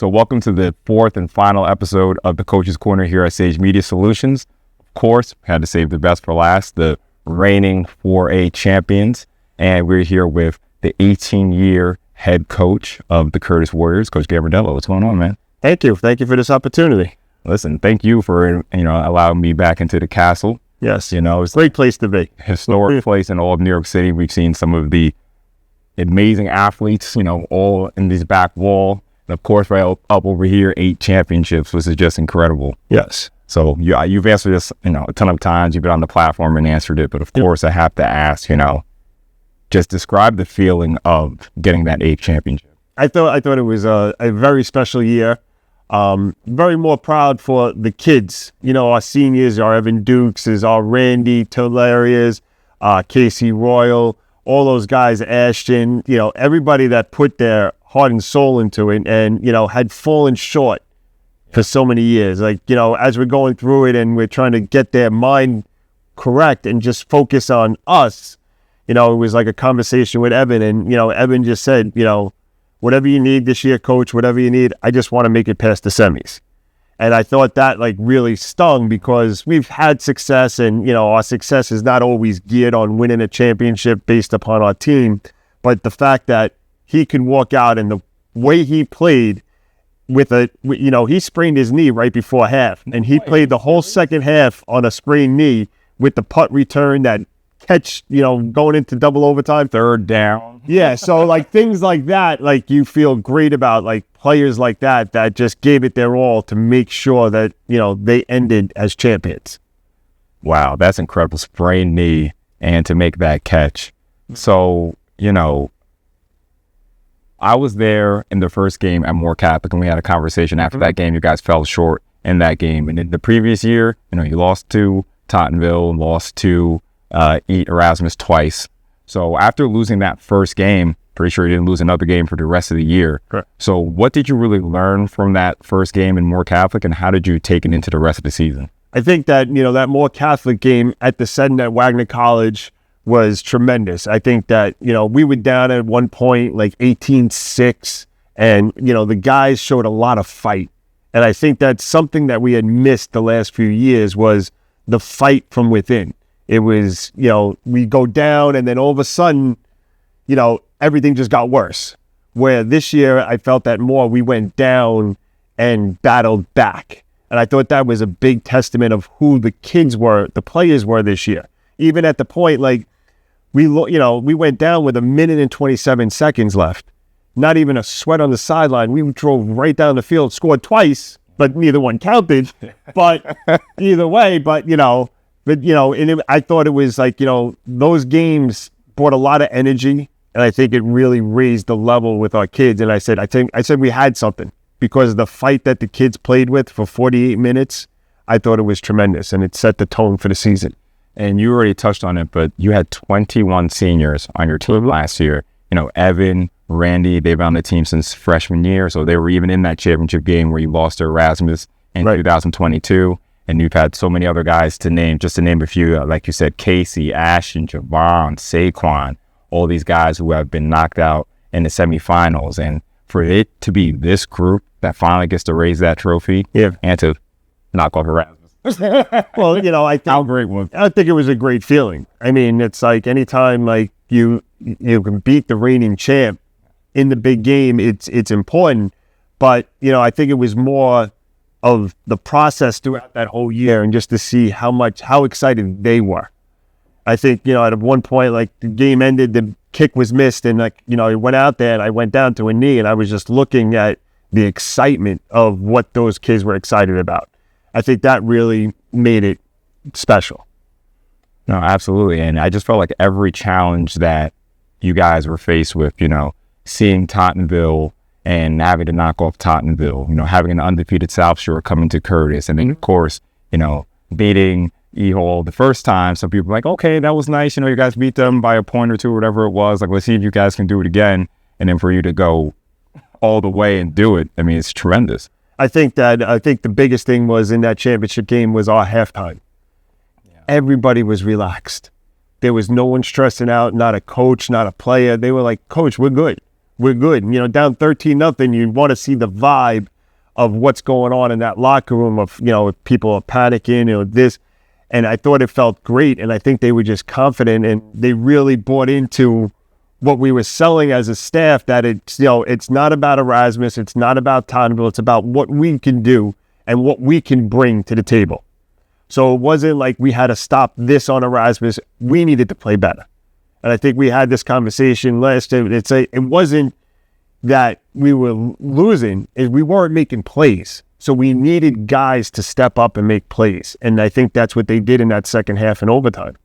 So welcome to the fourth and final episode of the Coach's Corner here at Sage Media Solutions. Of course, had to save the best for last, the reigning 4A champions. And we're here with the 18-year head coach of the Curtis Warriors, Coach Gambardella. What's going on, man? Thank you. Thank you for this opportunity. Listen, thank you for, allowing me back into the castle. Yes. It's a great place to be. Historic place in all of New York City. We've seen some of the amazing athletes, all in this back wall. And of course, right up over here, 8 championships, which is just incredible. Yes. So you've answered this, a ton of times. You've been on the platform and answered it. But of course, I have to ask, just describe the feeling of getting that 8th championship. I thought it was a very special year. Very more proud for the kids. Our seniors, our Evan Dukes, our Randy Tolarias, Casey Royal, all those guys, Ashton, everybody that put their heart and soul into it and, had fallen short for so many years. As we're going through it and we're trying to get their mind correct and just focus on us, it was like a conversation with Evan. And, Evan just said, whatever you need this year, coach, whatever you need, I just want to make it past the semis. And I thought that really stung because we've had success and, our success is not always geared on winning a championship based upon our team. But the fact that he can walk out and the way he played he sprained his knee right before half. And he played the whole second half on a sprained knee with the punt return, that catch, going into double overtime. Third down. Yeah, so things like that, you feel great about, players like that just gave it their all to make sure that, they ended as champions. Wow, that's incredible. Sprained knee and to make that catch. So, I was there in the first game at Moore Catholic, and we had a conversation after that game. You guys fell short in that game. And in the previous year, you lost to Tottenville, lost to Erasmus twice. So after losing that first game, pretty sure you didn't lose another game for the rest of the year. Correct. So what did you really learn from that first game in Moore Catholic, and how did you take it into the rest of the season? I think that, that Moore Catholic game at the setting at Wagner College was tremendous. I think that, we were down at one point 18-6, and, the guys showed a lot of fight. And I think that's something that we had missed the last few years was the fight from within. It was, we go down and then all of a sudden, everything just got worse. Where this year I felt that more we went down and battled back. And I thought that was a big testament of who the kids were, the players were this year. Even at the point, we went down with 1 minute and 27 seconds left. Not even a sweat on the sideline. We drove right down the field, scored twice, but neither one counted. But either way, I thought it was those games brought a lot of energy, and I think it really raised the level with our kids. And I said we had something because the fight that the kids played with for 48 minutes, I thought it was tremendous, and it set the tone for the season. And you already touched on it, but you had 21 seniors on your team last year. Evan, Randy, they've been on the team since freshman year, so they were even in that championship game where you lost to Erasmus in 2022. And you've had so many other guys to name, just to name a few, like you said, Casey, Ashton, Javon, Saquon, all these guys who have been knocked out in the semifinals. And for it to be this group that finally gets to raise that trophy and to knock off Erasmus. Well, I think, how great was it? I think it was a great feeling. I mean, it's anytime you can beat the reigning champ in the big game, it's important. But, I think it was more of the process throughout that whole year and just to see how excited they were. I think, at one point, the game ended, the kick was missed, and I went out there and I went down to a knee, and I was just looking at the excitement of what those kids were excited about. I think that really made it special. No, absolutely. And I just felt like every challenge that you guys were faced with, seeing Tottenville and having to knock off Tottenville, having an undefeated South Shore coming to Curtis. And then, of course, beating E-Hall the first time. Some people were like, okay, that was nice. You guys beat them by a point or two, or whatever it was. Let's see if you guys can do it again. And then for you to go all the way and do it, I mean, it's tremendous. I think the biggest thing was in that championship game was our halftime. Yeah. Everybody was relaxed. There was no one stressing out, not a coach, not a player. They were like, Coach, we're good. we're good. You know, down 13-0, you want to see the vibe of what's going on in that locker room of, you know, if people are panicking or this. And I thought it felt great. And I think they were just confident and they really bought into what we were selling as a staff, that it's, you know, it's not about Erasmus. It's not about Tottenville. It's about what we can do and what we can bring to the table. So it wasn't like we had to stop this on Erasmus. We needed to play better. And I think we had this conversation last time. It wasn't that we were losing, we weren't making plays. So we needed guys to step up and make plays. And I think that's what they did in that second half in overtime.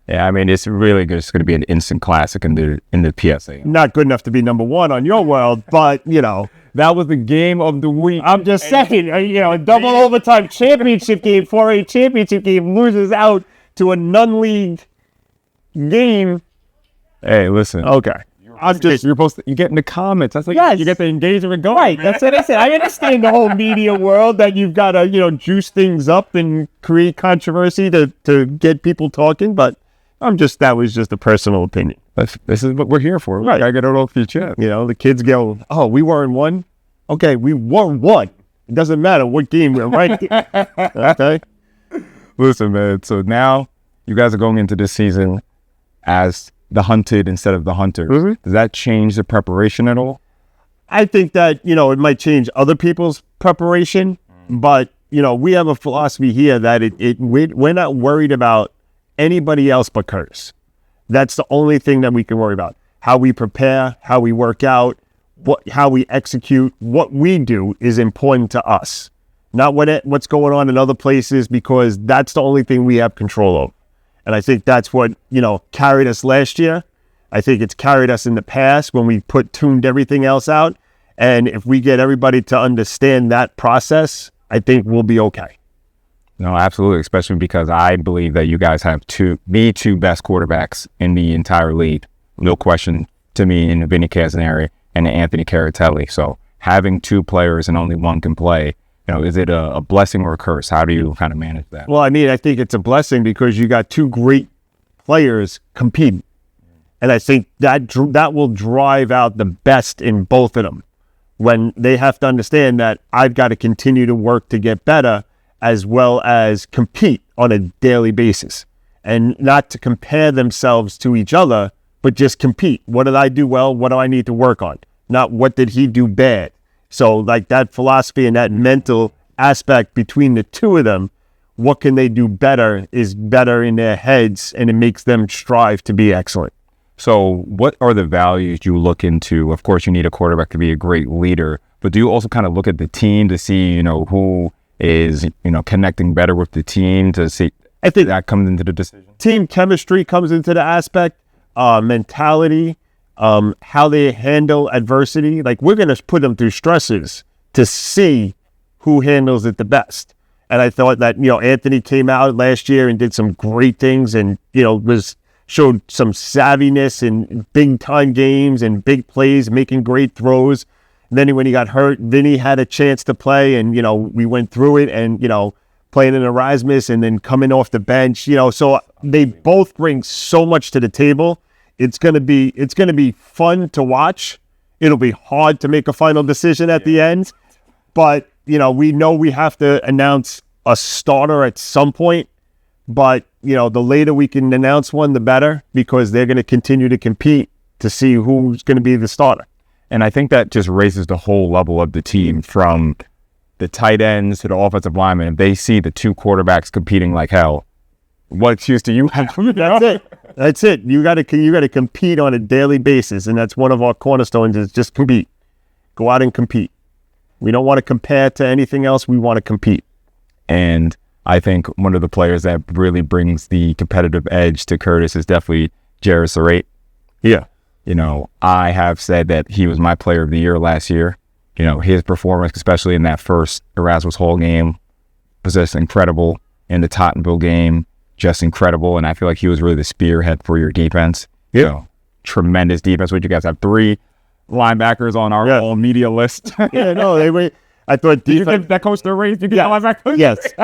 Yeah, I mean, it's really just going to be an instant classic in the PSA. Not good enough to be number one on your world, but, you know. That was the game of the week. I'm just saying, you know, a double overtime championship game, 4A championship game, loses out to a non-league game. Hey, listen. Okay. You're supposed to, you get in the comments. That's like, yes. You get the engagement going. Right, that's what I said. I understand the whole media world that you've got to, you know, juice things up and create controversy to get people talking, but that was just a personal opinion. This is what we're here for. Right. I got it off your chest. You know, the kids go, oh, we weren't one? Okay, we were one. It doesn't matter what game we're right. Okay? Listen, man, so now you guys are going into this season as the hunted instead of the hunters. Mm-hmm. Does that change the preparation at all? I think that, you know, it might change other people's preparation, but, you know, we have a philosophy here that we're not worried about anybody else but Curtis. That's the only thing that we can worry about. How we prepare, how we work out, how we execute, what we do is important to us. Not what's going on in other places, because that's the only thing we have control of. And I think that's what, you know, carried us last year. I think it's carried us in the past when we tuned everything else out. And if we get everybody to understand that process, I think we'll be okay. No, absolutely, especially because I believe that you guys have the two best quarterbacks in the entire league. No question to me, in Vinny Casaneri and Anthony Caratelli. So having two players and only one can play, you know, is it a blessing or a curse? How do you kind of manage that? Well, I mean, I think it's a blessing because you got two great players competing. And I think that will drive out the best in both of them, when they have to understand that I've got to continue to work to get better as well as compete on a daily basis, and not to compare themselves to each other, but just compete. What did I do well? What do I need to work on? Not what did he do bad? So like that philosophy and that mental aspect between the two of them, what can they do better is better in their heads, and it makes them strive to be excellent. So what are the values you look into? Of course, you need a quarterback to be a great leader, but do you also kind of look at the team to see, you know, who is, you know, connecting better with the team to see? I think that comes into the decision. Team chemistry comes into the aspect, mentality, how they handle adversity. Like, we're going to put them through stresses to see who handles it the best. And I thought that, you know, Anthony came out last year and did some great things, and, you know, showed some savviness in big time games and big plays, making great throws. And then when he got hurt, Vinny had a chance to play, and, you know, we went through it, and, you know, playing in Erasmus and then coming off the bench, you know, so they both bring so much to the table. It's going to be fun to watch. It'll be hard to make a final decision at the end, but, you know we have to announce a starter at some point, but, you know, the later we can announce one, the better, because they're going to continue to compete to see who's going to be the starter. And I think that just raises the whole level of the team, from the tight ends to the offensive linemen. If they see the two quarterbacks competing like hell, what excuse do you have? That's it. That's it. You got to compete on a daily basis, and that's one of our cornerstones, is just compete. Go out and compete. We don't want to compare to anything else. We want to compete. And I think one of the players that really brings the competitive edge to Curtis is definitely Jared Sarate. Yeah. You know, I have said that he was my player of the year last year. You know, his performance, especially in that first Erasmus Hall game, was just incredible. In the Tottenville game, just incredible. And I feel like he was really the spearhead for your defense. Yeah. So, tremendous defense. Which you guys have 3 linebackers on our all media list. Yeah, no, I thought defense. Did you think that coach still raised you? Linebackers? Yes.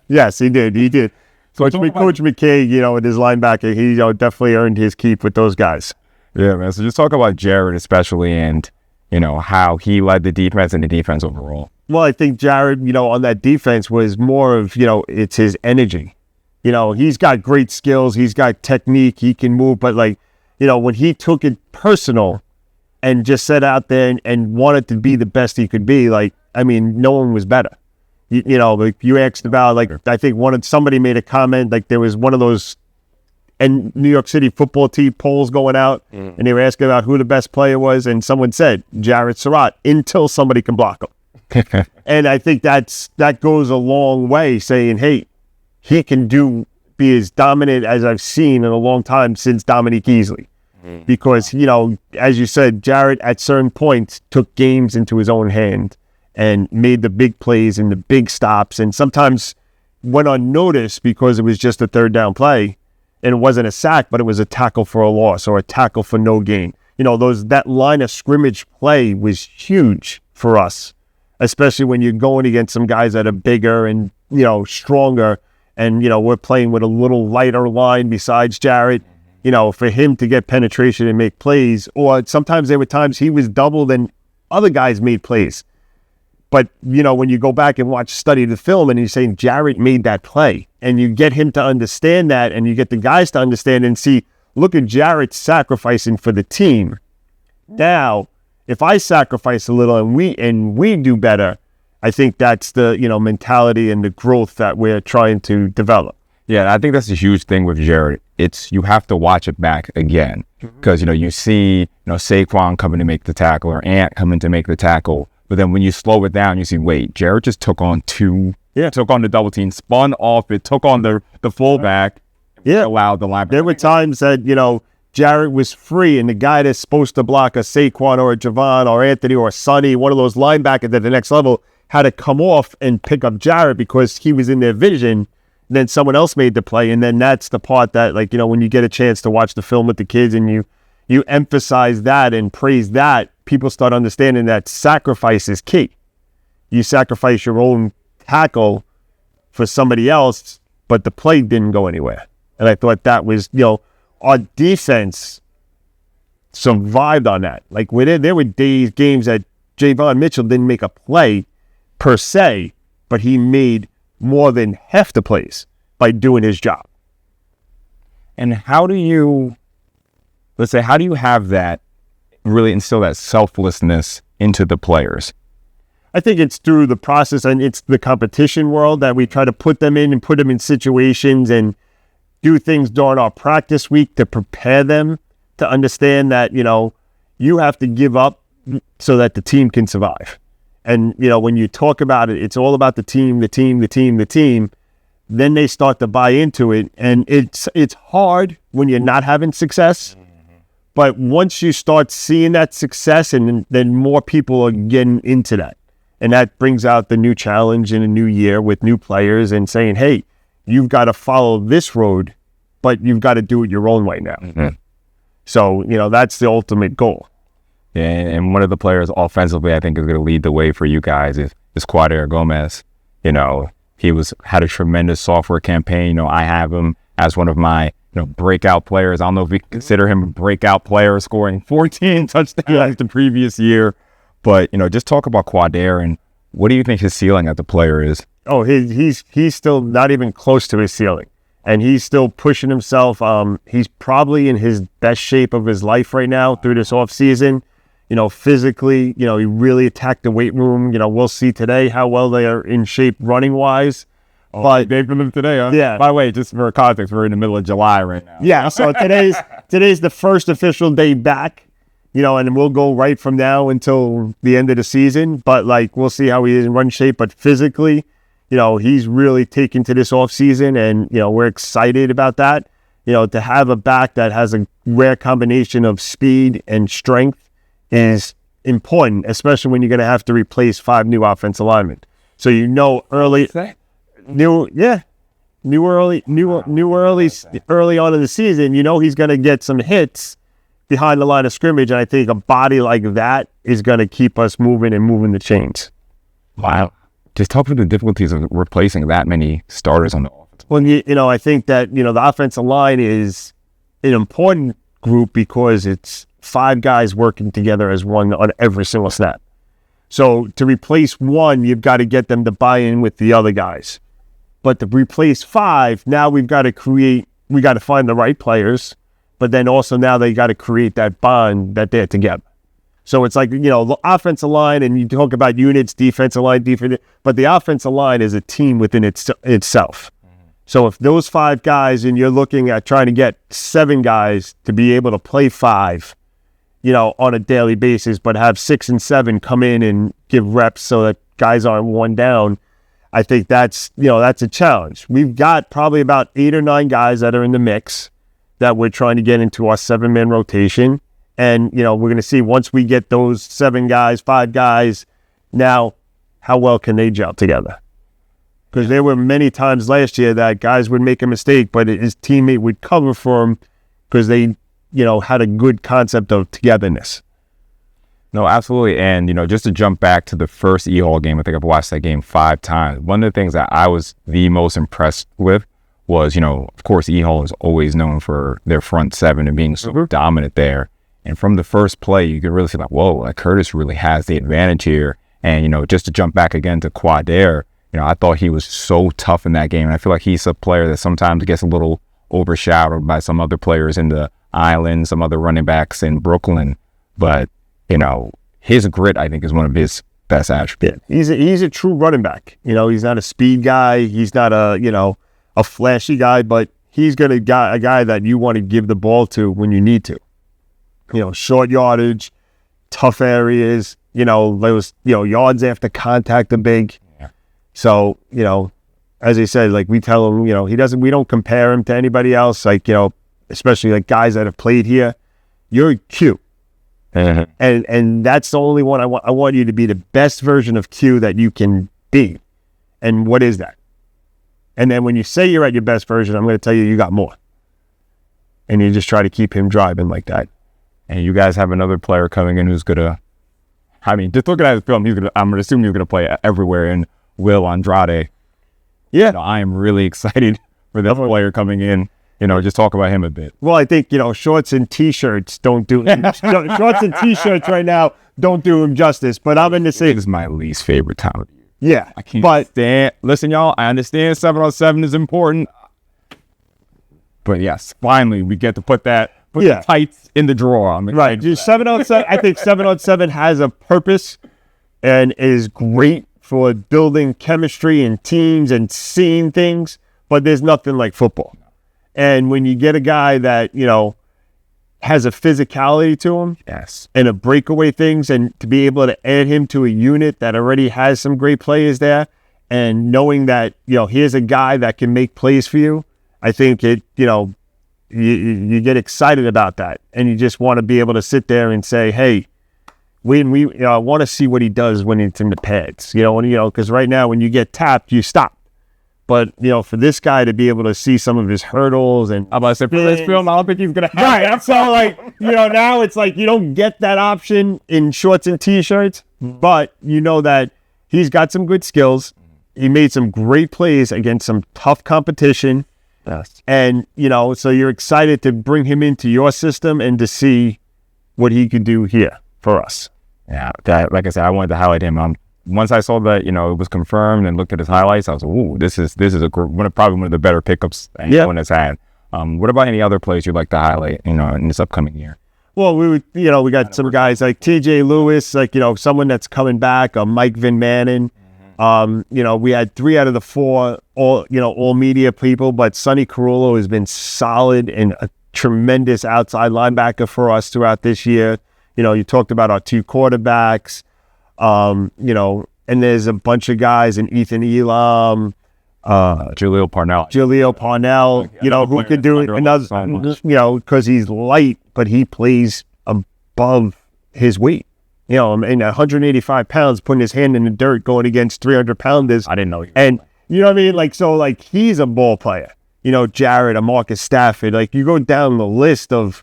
Yes, he did. So Coach McKay, you know, with his linebacker, he, you know, definitely earned his keep with those guys. Yeah, man. So just talk about Jared especially and, how he led the defense and the defense overall. Well, I think Jared, on that defense was more of, it's his energy. He's got great skills. He's got technique. He can move. But, when he took it personal and just set out there and wanted to be the best he could be, no one was better. You asked about, I think somebody made a comment, there was one of those and New York City football team polls going out, and they were asking about who the best player was, and someone said Jared Surratt until somebody can block him. And I think that goes a long way, saying, hey, he can be as dominant as I've seen in a long time since Dominique Easley. Because, as you said, Jared at certain points took games into his own hand and made the big plays and the big stops, and sometimes went unnoticed because it was just a third down play. And it wasn't a sack, but it was a tackle for a loss or a tackle for no gain. That line of scrimmage play was huge for us, especially when you're going against some guys that are bigger and, stronger. And, we're playing with a little lighter line besides Jared, for him to get penetration and make plays. Or sometimes there were times he was doubled and other guys made plays. But, when you go back and study the film and you're saying Jared made that play and you get him to understand that and you get the guys to understand and see, look at Jared sacrificing for the team. Now, if I sacrifice a little and we do better, I think that's the, mentality and the growth that we're trying to develop. Yeah, I think that's a huge thing with Jared. You have to watch it back again because, you see, Saquon coming to make the tackle or Ant coming to make the tackle. But then when you slow it down, you see, wait, Jared just took on took on the double team, spun off it, took on the fullback, allowed the linebacker. There were times that, Jared was free and the guy that's supposed to block a Saquon or a Javon or Anthony or Sonny, one of those linebackers at the next level, had to come off and pick up Jared because he was in their vision. Then someone else made the play. And then that's the part that, when you get a chance to watch the film with the kids and you emphasize that and praise that, people start understanding that sacrifice is key. You sacrifice your own tackle for somebody else, but the play didn't go anywhere. And I thought that was, our defense survived on that. There were games that Javon Mitchell didn't make a play per se, but he made more than half the plays by doing his job. And how do you have that really instill that selflessness into the players? I think it's through the process, and it's the competition world that we try to put them in and put them in situations and do things during our practice week to prepare them to understand that, you have to give up so that the team can survive. And, when you talk about it, it's all about the team. Then they start to buy into it. And it's hard when you're not having success. But once you start seeing that success, and then more people are getting into that. And that brings out the new challenge in a new year with new players and saying, hey, you've got to follow this road, but you've got to do it your own way now. Mm-hmm. So, that's the ultimate goal. Yeah, and one of the players offensively I think is going to lead the way for you guys is Quader Gomez. He had a tremendous sophomore campaign. I have him as one of my breakout players. I don't know if we consider him a breakout player, scoring 14 touchdowns the previous year. But, just talk about Quader and what do you think his ceiling as a player is? Oh, he's still not even close to his ceiling. And he's still pushing himself. He's probably in his best shape of his life right now through this offseason. Physically, he really attacked the weight room. We'll see today how well they are in shape running-wise. Oh, but day for them today, huh? Yeah. By the way, just for context, we're in the middle of July right now. Yeah, so today's the first official day back, and we'll go right from now until the end of the season. But, we'll see how he is in run shape. But physically, he's really taken to this offseason, and, we're excited about that. To have a back that has a rare combination of speed and strength is important, especially when you're going to have to replace 5 new offensive linemen. So early on in the season, he's going to get some hits behind the line of scrimmage, and I think a body like that is going to keep us moving the chains. Wow. Just talk about the difficulties of replacing that many starters on the offense. Well, I think that, the offensive line is an important group because it's 5 guys working together as one on every single snap. So to replace one, you've got to get them to buy in with the other guys. But to replace 5, now we got to find the right players, but then also now they got to create that bond that they're together. So it's like, the offensive line, and you talk about units, defensive line, but the offensive line is a team within itself. So if those 5 guys, and you're looking at trying to get 7 guys to be able to play 5, on a daily basis, but have 6 and 7 come in and give reps so that guys aren't worn down, I think that's a challenge. We've got probably about 8 or 9 guys that are in the mix that we're trying to get into our 7-man rotation. And, we're going to see once we get those 7 guys, 5 guys, now how well can they gel together? Because there were many times last year that guys would make a mistake, but his teammate would cover for him because they, had a good concept of togetherness. No, absolutely. And, just to jump back to the first E-Hall game, I think I've watched that game 5 times. One of the things that I was the most impressed with was, of course, E-Hall is always known for their front 7 and being so dominant there. And from the first play, you could really feel like, whoa, like Curtis really has the advantage here. And, just to jump back again to Quadair, I thought he was so tough in that game. And I feel like he's a player that sometimes gets a little overshadowed by some other players in the island, some other running backs in Brooklyn. But, his grit, I think, is one of his best attributes. Yeah. He's a true running back. He's not a speed guy. He's not a flashy guy, but he's a guy that you want to give the ball to when you need to. Short yardage, tough areas, those, yards after contact are big. Yeah. So, as I said, like we tell him, we don't compare him to anybody else. Like, especially like guys that have played here, you're Q. Mm-hmm. And that's the only one I want you to be the best version of Q that you can be. And what is that? And then when you say you're at your best version, I'm going to tell you got more. And you just try to keep him driving like that. And you guys have another player coming in who's going to, just looking at his film, I'm going to assume he's going to play everywhere, in Will Andrade. Yeah. I am really excited for this player coming in. Just talk about him a bit. Well, I think, shorts and T-shirts don't do shorts and T-shirts right now don't do him justice. But I'm going to say this is my least favorite time of year. Yeah. I can't stand. Listen, y'all, I understand 7-on-7 is important. But yes, finally we get to put the tights in the drawer. Right. 7-on-7. I think 7-on-7 has a purpose and is great for building chemistry and teams and seeing things. But there's nothing like football. And when you get a guy that, has a physicality to him, yes, and a breakaway things, and to be able to add him to a unit that already has some great players there, and knowing that, here's a guy that can make plays for you, I think it, you get excited about that. And you just want to be able to sit there and say, hey, we want to see what he does when he's in the pads, because right now when you get tapped, you stop. But, for this guy to be able to see some of his hurdles and... I'm about to say, for this film, I don't think he's going to have right, so, now it's like you don't get that option in shorts and T-shirts, but you know that he's got some good skills. He made some great plays against some tough competition. Yes. And, so you're excited to bring him into your system and to see what he could do here for us. Yeah, like I said, I wanted to highlight him. Once I saw that, it was confirmed and looked at his highlights, I was like, ooh, this is probably one of the better pickups anyone has had. What about any other players you'd like to highlight, in this upcoming year? Well, we got some guys like TJ Lewis, someone that's coming back, Mike Van Manen. We had 3 out of the 4 all media people, but Sonny Carullo has been solid and a tremendous outside linebacker for us throughout this year. You talked about our 2 quarterbacks. And there's a bunch of guys in Ethan Elam, Jaleel Parnell, who could do another, because he's light, but he plays above his weight. And 185 pounds, putting his hand in the dirt, going against 300-pounders. I didn't know. And you know what I mean? He's a ball player. Jared, Marcus Stafford. You go down the list of,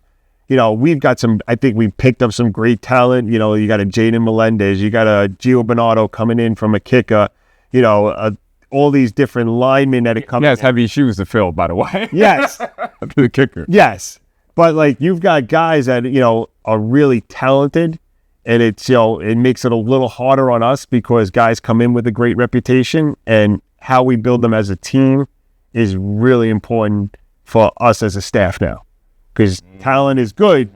we've got some, I think we picked up some great talent. You got a Jaden Melendez, you got a Gio Bernardo coming in from a kicker, all these different linemen that are coming. He has heavy shoes to fill, by the way. Yes. The kicker. Yes. But like you've got guys that, are really talented, and it's, it makes it a little harder on us because guys come in with a great reputation, and how we build them as a team is really important for us as a staff now, because talent is good,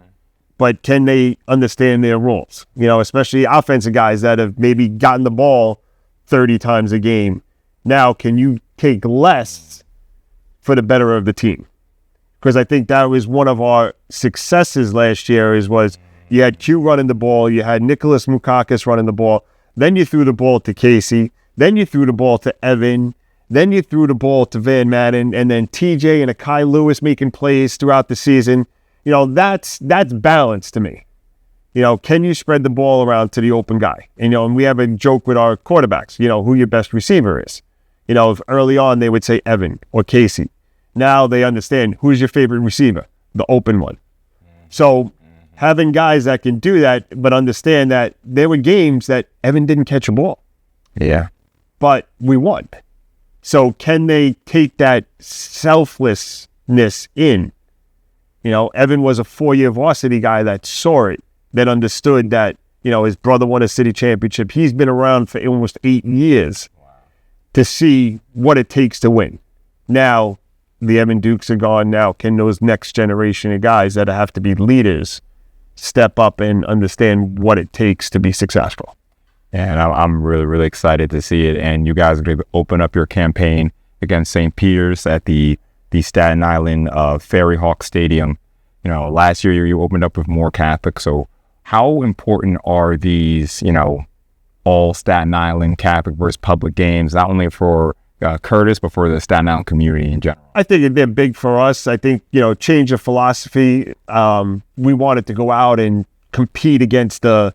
but can they understand their roles? Especially offensive guys that have maybe gotten the ball 30 times a game. Now, can you take less for the better of the team? Because I think that was one of our successes last year was you had Q running the ball, you had Nicholas Moukakis running the ball, then you threw the ball to Casey, then you threw the ball to Evan, then you threw the ball to Van Madden, and then TJ and Akai Lewis making plays throughout the season. That's balance to me. Can you spread the ball around to the open guy? And we have a joke with our quarterbacks, who your best receiver is. If early on they would say Evan or Casey. Now they understand who's your favorite receiver, the open one. So having guys that can do that, but understand that there were games that Evan didn't catch a ball. Yeah. But we won. So can they take that selflessness in? Evan was a 4-year varsity guy that saw it, that understood that, his brother won a city championship. He's been around for almost 8 years to see what it takes to win. Now, the Evan Dukes are gone. Now, can those next generation of guys that have to be leaders step up and understand what it takes to be successful? And I'm really, really excited to see it. And you guys are going to open up your campaign against St. Peter's at the Staten Island Ferry Hawk Stadium. Last year you opened up with more Catholics. So how important are these, all Staten Island Catholic versus public games, not only for Curtis, but for the Staten Island community in general? I think they're big for us. I think, change of philosophy. We wanted to go out and compete against the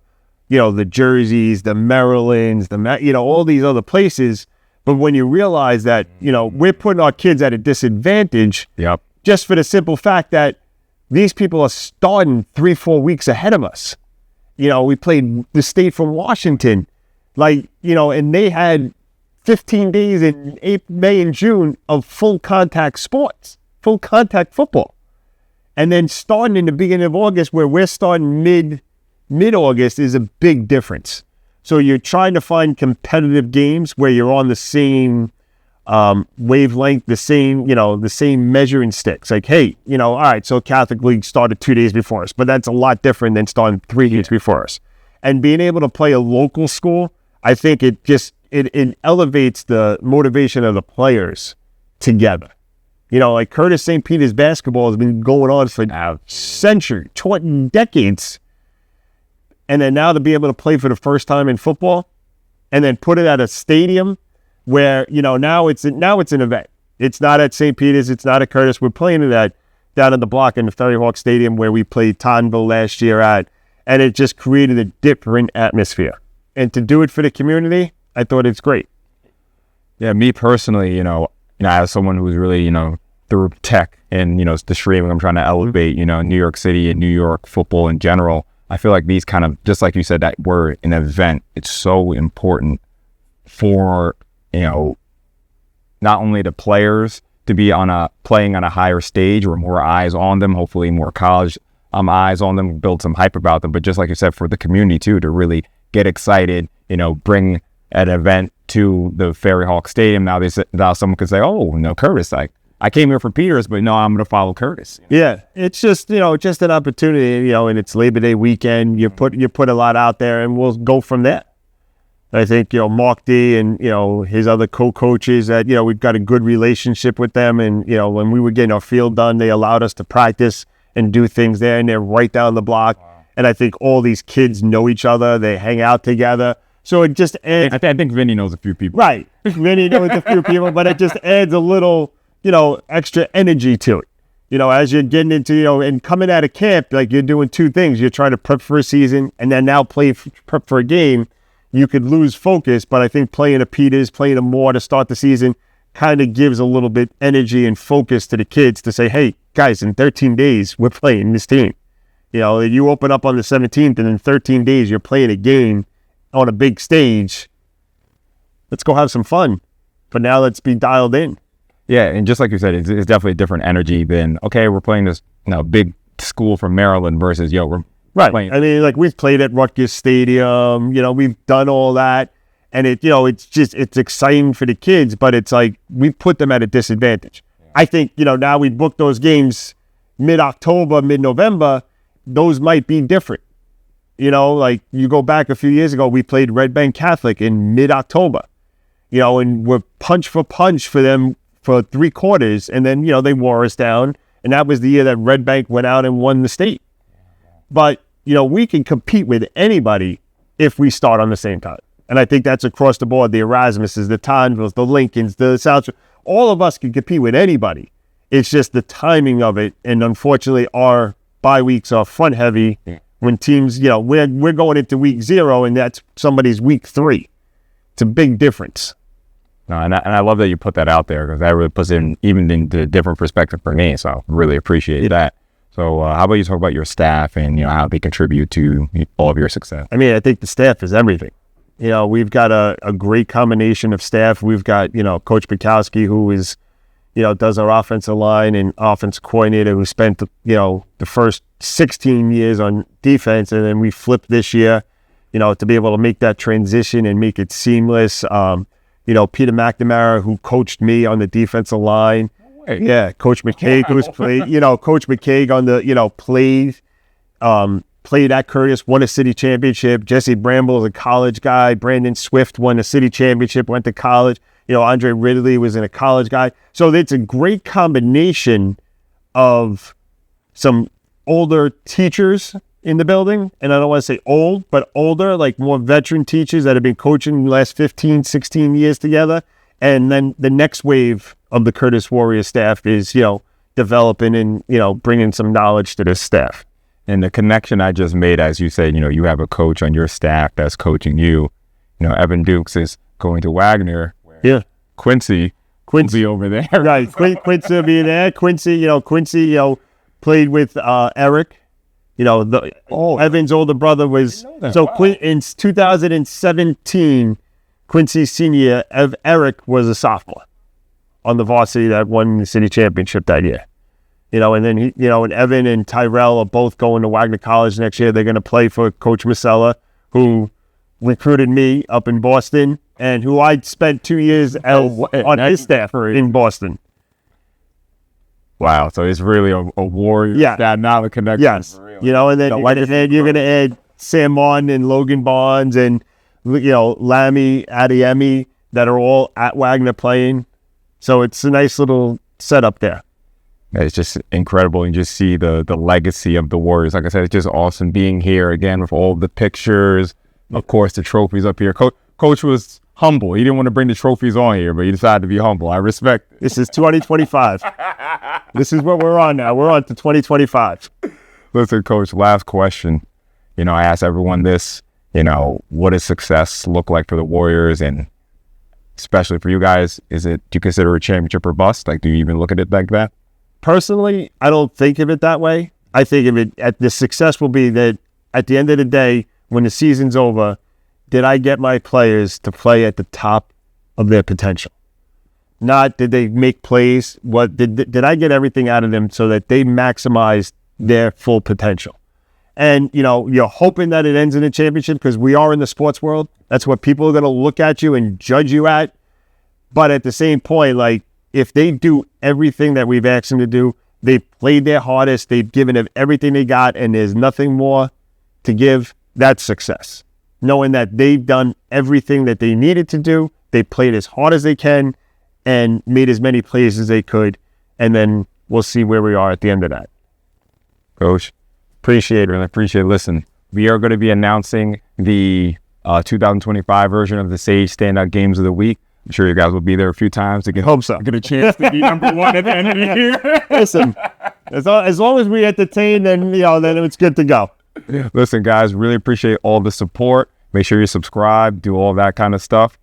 Jerseys, the Marylands, all these other places. But when you realize that, we're putting our kids at a disadvantage, Yep. just for the simple fact that these people are starting 3-4 weeks ahead of us. We played the state from Washington, and they had 15 days in April, May, and June of full contact sports, full contact football. And then starting in the beginning of August, where we're starting mid-August, is a big difference. So you're trying to find competitive games where you're on the same wavelength, the same measuring sticks. Like, hey, all right, so Catholic League started 2 days before us, but that's a lot different than starting 3 days before us. And being able to play a local school, I think it elevates the motivation of the players together. Like Curtis St. Peter's basketball has been going on for centuries, 20 decades. And then now to be able to play for the first time in football and then put it at a stadium where, now it's an event. It's not at St. Peter's. It's not at Curtis. We're playing it down in the block in the Ferry Hawk Stadium where we played Tottenville last year at. And it just created a different atmosphere. And to do it for the community, I thought it's great. Yeah, me personally, as someone who's really, through tech and, the streaming, I'm trying to elevate, New York City and New York football in general. I feel like these kind of, just like you said, that word, an event, it's so important for, not only the players to be playing on a higher stage or more eyes on them, hopefully more college eyes on them, build some hype about them, but just like you said, for the community too, to really get excited, bring an event to the Ferry Hawk Stadium. Now someone could say, oh, no, Curtis, I came here for Peters, but no, I'm going to follow Curtis. Yeah, it's just, just an opportunity, and it's Labor Day weekend. You put a lot out there, and we'll go from there. I think, Mark D and, his other co-coaches that, we've got a good relationship with them. And, when we were getting our field done, they allowed us to practice and do things there, and they're right down the block. Wow. And I think all these kids know each other. They hang out together. So it just adds. I think Vinny knows a few people. Right. Vinny knows a few people, but it just adds a little, extra energy to it. As you're getting into, and coming out of camp, like you're doing two things. You're trying to prep for a season and then now prep for a game. You could lose focus, but I think playing a Peters, playing a Moore to start the season kind of gives a little bit energy and focus to the kids to say, hey, guys, in 13 days, we're playing this team. You open up on the 17th and in 13 days, you're playing a game on a big stage. Let's go have some fun. But now let's be dialed in. Yeah, and just like you said, it's definitely a different energy than, okay, we're playing this big school from Maryland versus, we're right. playing. I mean, like we've played at Rutgers Stadium, we've done all that. And it's exciting for the kids, but it's like we put them at a disadvantage. Yeah. I think, now we book those games mid-October, mid-November, those might be different. Like you go back a few years ago, we played Red Bank Catholic in mid-October, and we're punch for punch for them for 3 quarters. And then, they wore us down. And that was the year that Red Bank went out and won the state. But, we can compete with anybody if we start on the same time. And I think that's across the board. The Erasmuses, the Tonvilles, the Lincolns, the South, all of us can compete with anybody. It's just the timing of it. And unfortunately, our bye weeks are front heavy when teams, we're going into week 0 and that's somebody's week 3. It's a big difference. No, and I love that you put that out there because that really puts it even into a different perspective for me. So I really appreciate that. So how about you talk about your staff and, how they contribute to all of your success? I mean, I think the staff is everything. We've got a great combination of staff. We've got, Coach Bukowski, who is, does our offensive line and offense coordinator, who spent, the first 16 years on defense. And then we flipped this year, to be able to make that transition and make it seamless. Peter McNamara, who coached me on the defensive line. Hey. Yeah, Coach McCaig, who's played, Coach McCaig on the, played at Curtis, won a city championship. Jesse Bramble is a college guy. Brandon Swift won a city championship, went to college. Andre Ridley was a college guy. So it's a great combination of some older teachers in the building. And I don't want to say old, but older, like more veteran teachers that have been coaching the last 15, 16 years together. And then the next wave of the Curtis Warrior staff is, developing and, bringing some knowledge to this staff. And the connection I just made, as you said, you have a coach on your staff that's coaching you. Evan Dukes is going to Wagner. Yeah. Quincy will be over there. Right. Quincy will be there. Quincy played with Eric. Evan's older brother was. So in 2017, Quincy's senior, Eric was a sophomore on the varsity that won the city championship that year. And then and Evan and Tyrell are both going to Wagner College next year. They're going to play for Coach Masella, who recruited me up in Boston and who I spent 2 years on his staff in Boston. Wow. So it's really a Warrior staff, not a connection. Yes. And then you're going to add Sam Martin and Logan Barnes and, Lammy, Adiemi that are all at Wagner playing. So it's a nice little setup there. It's just incredible. And just see the legacy of the Warriors. Like I said, it's just awesome being here again with all the pictures. Of course, the trophies up here. Coach was humble. He didn't want to bring the trophies on here, but he decided to be humble. I respect it. This is 2025. This is what we're on now. We're on to 2025. Listen, Coach, last question. I ask everyone this, what does success look like for the Warriors? And especially for you guys, do you consider a championship or bust? Like, do you even look at it like that? Personally, I don't think of it that way. I think of it, the success will be that at the end of the day, when the season's over, did I get my players to play at the top of their potential? Not did they make plays? What did I get everything out of them so that they maximized their full potential? And, you're hoping that it ends in a championship because we are in the sports world. That's what people are going to look at you and judge you at. But at the same point, like, if they do everything that we've asked them to do, they've played their hardest, they've given them everything they got, and there's nothing more to give, that's success. Knowing that they've done everything that they needed to do, they played as hard as they can, and made as many plays as they could, and then we'll see where we are at the end of that. Coach, appreciate it. Really appreciate it. Listen, we are going to be announcing the 2025 version of the Sage Standout Games of the Week. I'm sure you guys will be there a few times to get a chance to be number one at the end of the year. Listen, as long as we entertain, then it's good to go. Listen, guys, really appreciate all the support. Make sure you subscribe, do all that kind of stuff.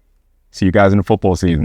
See you guys in the football season.